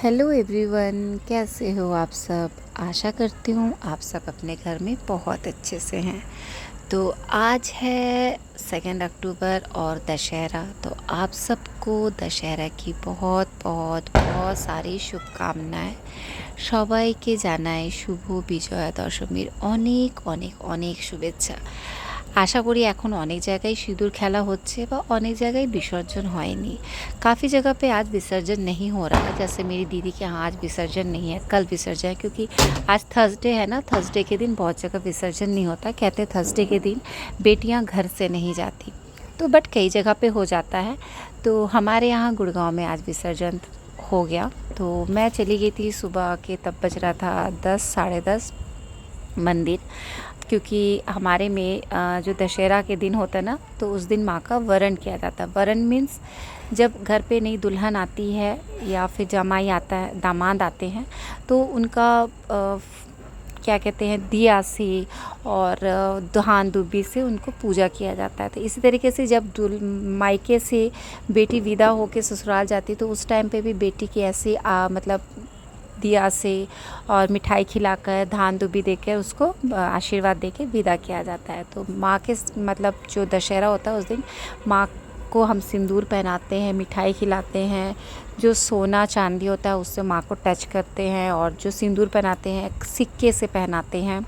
Hello everyone, कैसे हो आप सब। आशा करती हूँ आप सब अपने घर में बहुत अच्छे से हैं। तो आज है 2 अक्टूबर और दशहरा। तो आप सबको दशहरा की बहुत बहुत बहुत सारी शुभकामनाएं। সবাইকে জানাই শুভ বিজয়া দশমীর অনেক অনেক অনেক শুভেচ্ছা। आशा करी এখন অনেক জায়গায় সিঁদুর খেলা হচ্ছে বা অনেক জায়গায় विसर्जन হয়নি। काफ़ी जगह पे आज विसर्जन नहीं हो रहा, जैसे मेरी दीदी के यहाँ आज विसर्जन नहीं है, कल विसर्जन है, क्योंकि आज थर्सडे है ना। थर्सडे के दिन बहुत जगह विसर्जन नहीं होता, कहते थर्सडे के दिन बेटियाँ घर से नहीं जाती। तो बट कई जगह पे हो जाता है। तो हमारे यहाँ गुड़गांव में आज विसर्जन हो गया। तो मैं चली गई थी सुबह के, तब बज रहा था 10 साढ़े 10 मंदिर, क्योंकि हमारे में जो दशहरा के दिन होता है ना, तो उस दिन माँ का वरण किया जाता है। वरण मीन्स जब घर पे नई दुल्हन आती है या फिर जमाई आता है, दामाद आते हैं, तो उनका क्या कहते हैं, दिया से और धान दुबी से उनको पूजा किया जाता है। तो इसी तरीके से जब मायके से बेटी विदा होकर ससुराल जाती, तो उस टाइम पे भी बेटी की ऐसे मतलब दिया से और मिठाई खिलाकर, धान दुबी देकर उसको आशीर्वाद देके विदा किया जाता है। तो माँ के मतलब जो दशहरा होता है उस दिन माँ को हम सिंदूर पहनाते हैं, मिठाई खिलाते हैं, जो सोना चांदी होता है उससे माँ को टच करते हैं, और जो सिंदूर पहनाते हैं सिक्के से पहनाते हैं,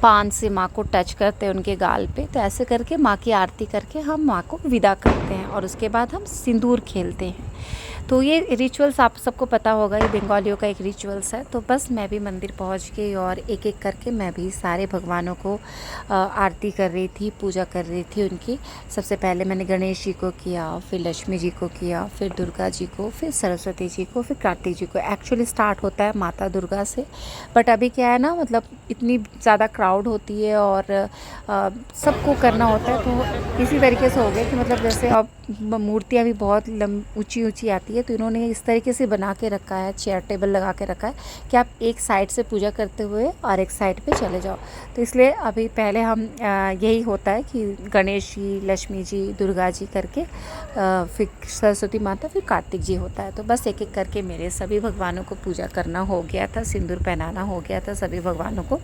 पान से माँ को टच करते हैं उनके गाल पे। तो ऐसे करके माँ की आरती करके हम माँ को विदा करते हैं, और उसके बाद हम सिंदूर खेलते हैं। तो ये रिचुअल्स आप सबको पता होगा, ये बंगालियों का एक रिचुअल्स है। तो बस मैं भी मंदिर पहुंच गई और एक एक करके मैं भी सारे भगवानों को आरती कर रही थी, पूजा कर रही थी उनकी। सबसे पहले मैंने गणेश जी को किया, फिर लक्ष्मी जी को किया, फिर दुर्गा जी को, फिर सरस्वती जी को, फिर कार्तिक जी को। एक्चुअली स्टार्ट होता है माता दुर्गा से, बट अभी क्या है ना, मतलब इतनी ज़्यादा क्राउड होती है और सबको करना होता है, तो इसी तरीके से हो गया कि मतलब जैसे अब मूर्तियाँ भी बहुत ऊंची ऊंची आती है, तो इन्होंने इस तरीके से बना के रखा है, चेयर टेबल लगा के रखा है कि आप एक साइड से पूजा करते हुए और एक साइड पे चले जाओ। तो इसलिए अभी पहले हम यही होता है कि गणेश जी, लक्ष्मी जी, दुर्गा जी करके फिर सरस्वती माता, फिर कार्तिक जी होता है। तो बस एक एक करके मेरे सभी भगवानों को पूजा करना हो गया था, सिंदूर पहनाना हो गया था सभी भगवानों को।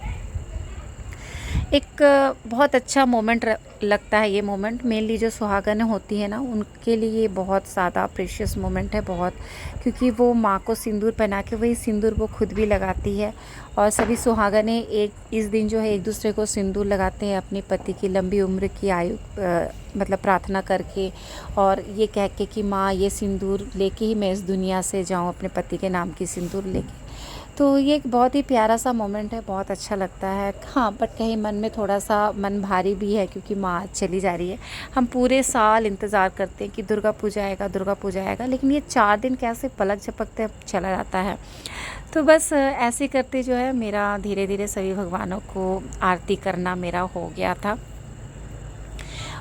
एक बहुत अच्छा मोमेंट लगता है ये मोमेंट। मेनली जो सुहागनें होती हैं ना, उनके लिए बहुत ज़्यादा प्रेशियस मोमेंट है बहुत, क्योंकि वो माँ को सिंदूर पहना के वही सिंदूर वो खुद भी लगाती है, और सभी सुहागनें एक इस दिन जो है एक दूसरे को सिंदूर लगाते हैं अपने पति की लंबी उम्र की आयु मतलब प्रार्थना करके, और ये कह के कि माँ ये सिंदूर लेके ही मैं इस दुनिया से जाऊँ, अपने पति के नाम की सिंदूर लेके। तो ये एक बहुत ही प्यारा सा मोमेंट है, बहुत अच्छा लगता है। हाँ, बट कहीं मन में थोड़ा सा मन भारी भी है, क्योंकि माँ चली जा रही है। हम पूरे साल इंतज़ार करते हैं कि दुर्गा पूजा आएगा, दुर्गा पूजा आएगा, लेकिन ये 4 दिन कैसे पलक झपकते चला जाता है। तो बस ऐसे करते जो है मेरा धीरे धीरे सभी भगवानों को आरती करना मेरा हो गया था।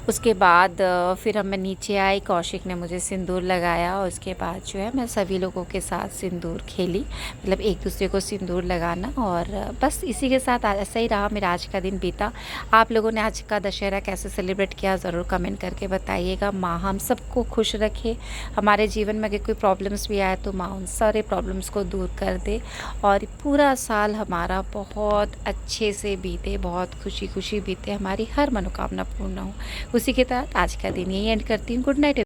उसके बाद फिर मैं नीचे आई, कौशिक ने मुझे सिंदूर लगाया, और उसके बाद जो है मैं सभी लोगों के साथ सिंदूर खेली, मतलब एक दूसरे को सिंदूर लगाना। और बस इसी के साथ ऐसा ही रहा मेरा आज का दिन बीता। आप लोगों ने आज का दशहरा कैसे सेलिब्रेट किया, ज़रूर कमेंट करके बताइएगा। माँ हम सबको खुश रखे, हमारे जीवन में अगर कोई प्रॉब्लम्स भी आए तो माँ उन सारे प्रॉब्लम्स को दूर कर दे, और पूरा साल हमारा बहुत अच्छे से बीते, बहुत खुशी खुशी बीते, हमारी हर मनोकामना पूर्ण हो। उसी के तहत आज का दिन यही एंड करती हूँ। Good night.